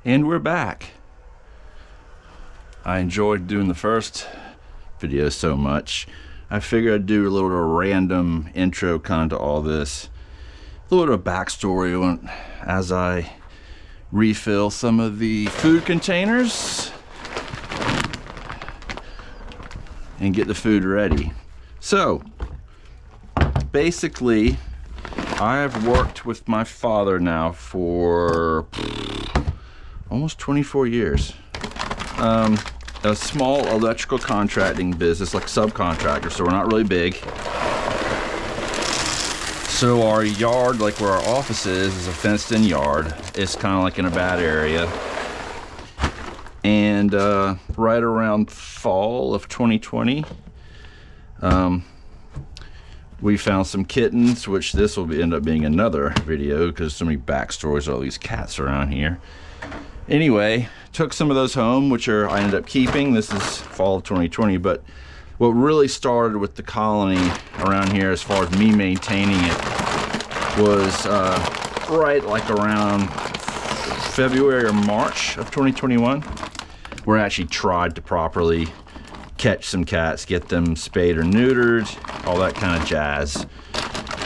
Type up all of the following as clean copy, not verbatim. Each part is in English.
And we're back. I enjoyed doing the first video so much. I figured I'd do a little random intro kind of to all this. A little bit of backstory on as I refill some of the food containers and get the food ready. So basically, I have worked with my father now for almost 24 years. A small electrical contracting business, like subcontractor, so we're not really big. So our yard, like where our office is a fenced in yard. It's kind of like in a bad area. And right around fall of 2020, we found some kittens, which this will end up being another video because so many backstories of all these cats around here. Anyway, took some of those home, which I ended up keeping. This is fall of 2020, but what really started with the colony around here as far as me maintaining it was right like around February or March of 2021, where I actually tried to properly catch some cats, get them spayed or neutered, all that kind of jazz.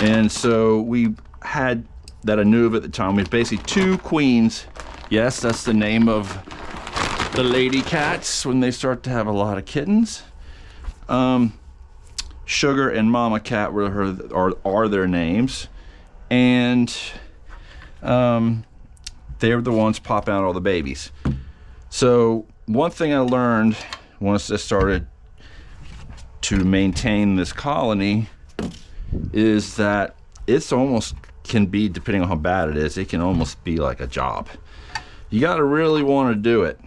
And so we had that I knew of at the time. We had basically two queens. Yes, that's the name of the lady cats when they start to have a lot of kittens. Sugar and Mama Cat are their names, and they're the ones popping out all the babies. So one thing I learned once I started to maintain this colony is that it's almost can be, depending on how bad it is, it can almost be like a job. You got to really want to do it,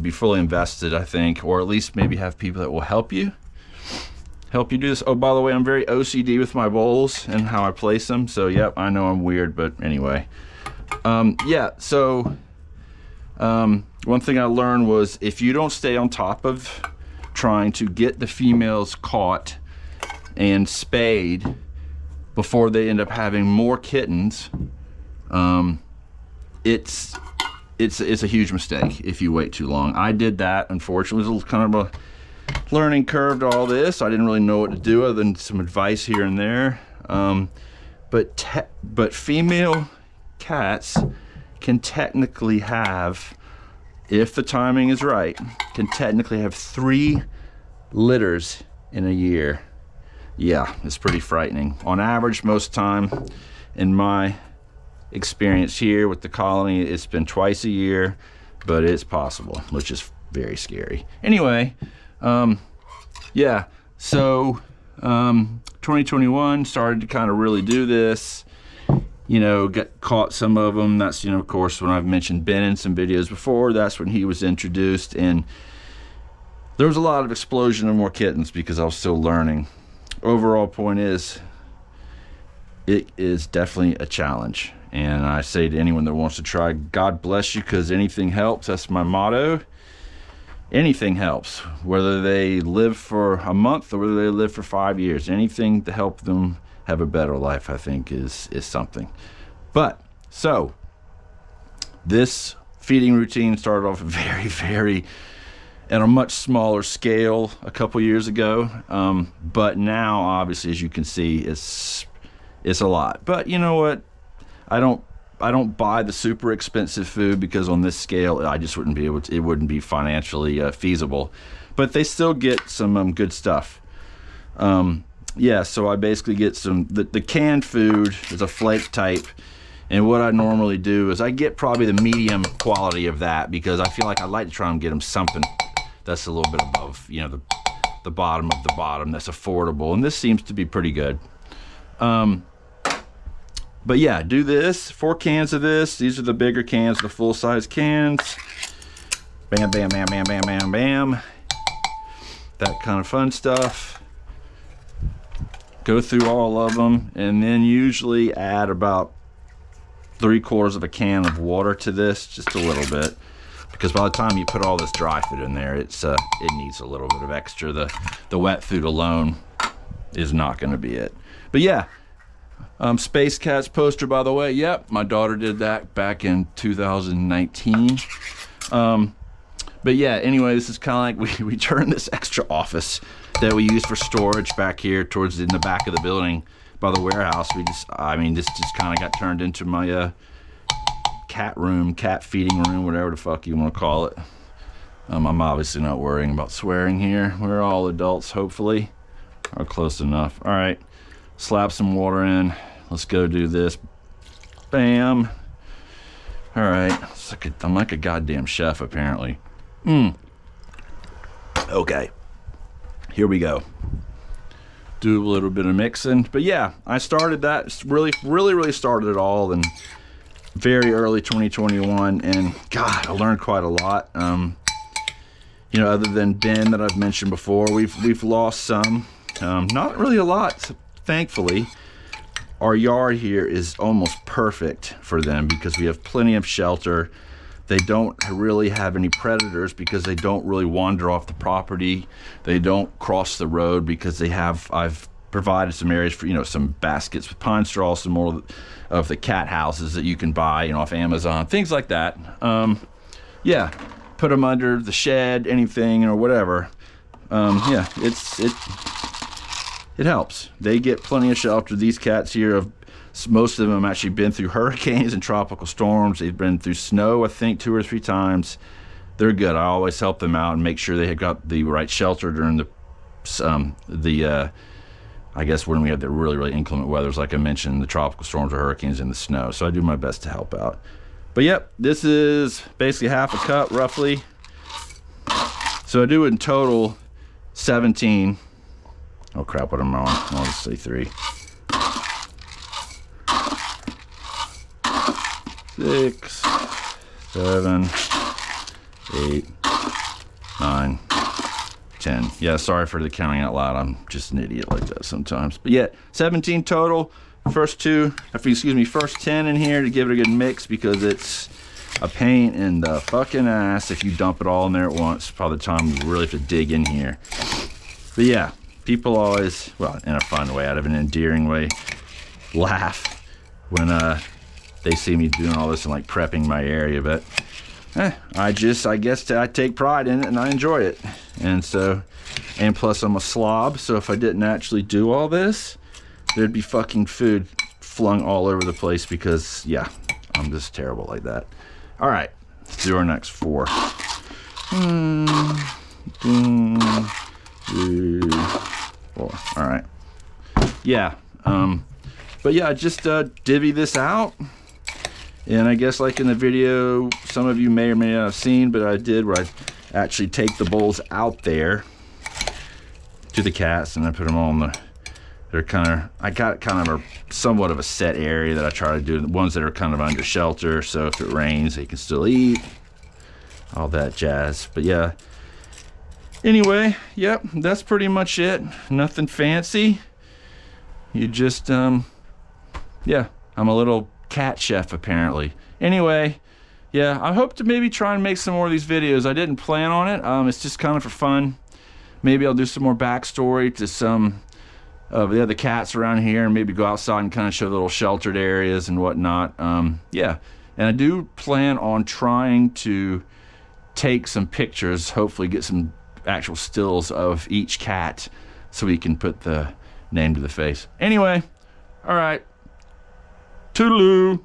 be fully invested, I think, or at least maybe have people that will help you do this. Oh, by the way, I'm very OCD with my bowls and how I place them. So, yep, I know I'm weird, but anyway. Yeah, so one thing I learned was if you don't stay on top of trying to get the females caught and spayed before they end up having more kittens, it's a huge mistake if you wait too long. I did that, unfortunately. It was kind of a learning curve to all this. I didn't really know what to do other than some advice here and there. But female cats can technically have, if the timing is right, can technically have 3 litters in a year. Yeah, it's pretty frightening. On average, most time in my experience here with the colony, it's been twice a year, but it's possible, which is very scary. Anyway, yeah, so 2021 started to kind of really do this, you know, caught some of them. That's, you know, of course, when I've mentioned Ben in some videos before, that's when he was introduced, and there was a lot of explosion of more kittens because I was still learning. Overall point is, it is definitely a challenge. And I say to anyone that wants to try, God bless you, because anything helps. That's my motto. Anything helps, whether they live for a month or whether they live for 5 years. Anything to help them have a better life, I think, is something. But, so, this feeding routine started off very at a much smaller scale a couple years ago. But now, obviously, as you can see, it's a lot. But you know what? I don't buy the super expensive food because on this scale I just wouldn't be able to, it wouldn't be financially feasible. But they still get some good stuff. Yeah, so I basically get some, the canned food is a flake type, and what I normally do is I get probably the medium quality of that because I feel like I like to try and get them something that's a little bit above, you know, the bottom of the bottom, that's affordable, and this seems to be pretty good. But yeah, do this, 4 cans of this. These are the bigger cans, the full-size cans. Bam, bam, bam, bam, bam, bam, bam. That kind of fun stuff. Go through all of them, and then usually add about 3/4 of a can of water to this, just a little bit. Because by the time you put all this dry food in there, it needs a little bit of extra. The wet food alone is not gonna be it. But yeah, Space Cats poster, by the way. Yep, my daughter did that back in 2019. But yeah, anyway, this is kind of like we turned this extra office that we use for storage back here towards in the back of the building by the warehouse. This just kind of got turned into my cat room, cat feeding room, whatever the fuck you want to call it. I'm obviously not worrying about swearing here. We're all adults, hopefully, or close enough. All right, slap some water in. Let's go do this. Bam. All right, I'm like a goddamn chef, apparently. Okay, here we go. Do a little bit of mixing. But yeah, I started that, really started it all in very early 2021, and God, I learned quite a lot. You know, other than Ben that I've mentioned before, we've lost some, not really a lot, thankfully. Our yard here is almost perfect for them because we have plenty of shelter. They don't really have any predators because they don't really wander off the property. They don't cross the road because I've provided some areas for, you know, some baskets with pine straw, some more of the cat houses that you can buy, you know, off Amazon, things like that. Yeah, put them under the shed, anything or whatever. Yeah, it helps. They get plenty of shelter. These cats here, most of them have actually been through hurricanes and tropical storms. They've been through snow, I think, 2 or 3 times. They're good. I always help them out and make sure they have got the right shelter during I guess when we have the really inclement weathers, like I mentioned, the tropical storms or hurricanes and the snow. So I do my best to help out. But yep, this is basically half a cup roughly. So I do in total 17. Oh crap, what am I on? I'll just say 3. 6, 7, 8, 9, 10. Yeah, sorry for the counting out loud. I'm just an idiot like that sometimes. But yeah, 17 total. First 10 in here to give it a good mix because it's a pain in the fucking ass if you dump it all in there at once. Probably the time you really have to dig in here. But yeah, people always, well, in a fun way, out of an endearing way, laugh when they see me doing all this and like prepping my area. But I guess I take pride in it and I enjoy it. And so, and plus I'm a slob, so if I didn't actually do all this, there'd be fucking food flung all over the place because, yeah, I'm just terrible like that. All right, let's do our next 4. 3, 4. All right. Yeah. But yeah, just divvy this out. And I guess like in the video, some of you may or may not have seen, but I did where I actually take the bowls out there to the cats and I put them all in the, I got kind of somewhat of a set area that I try to do. The ones that are kind of under shelter, so if it rains, they can still eat. All that jazz. But yeah. Anyway, yep, that's pretty much it. Nothing fancy. You just, yeah, I'm a little cat chef apparently. Anyway, yeah, I hope to maybe try and make some more of these videos. I didn't plan on it. It's just kind of for fun. Maybe I'll do some more backstory to some of the other cats around here and maybe go outside and kind of show little sheltered areas and whatnot. Yeah, and I do plan on trying to take some pictures, hopefully get some actual stills of each cat so we can put the name to the face. Anyway, all right, toodaloo.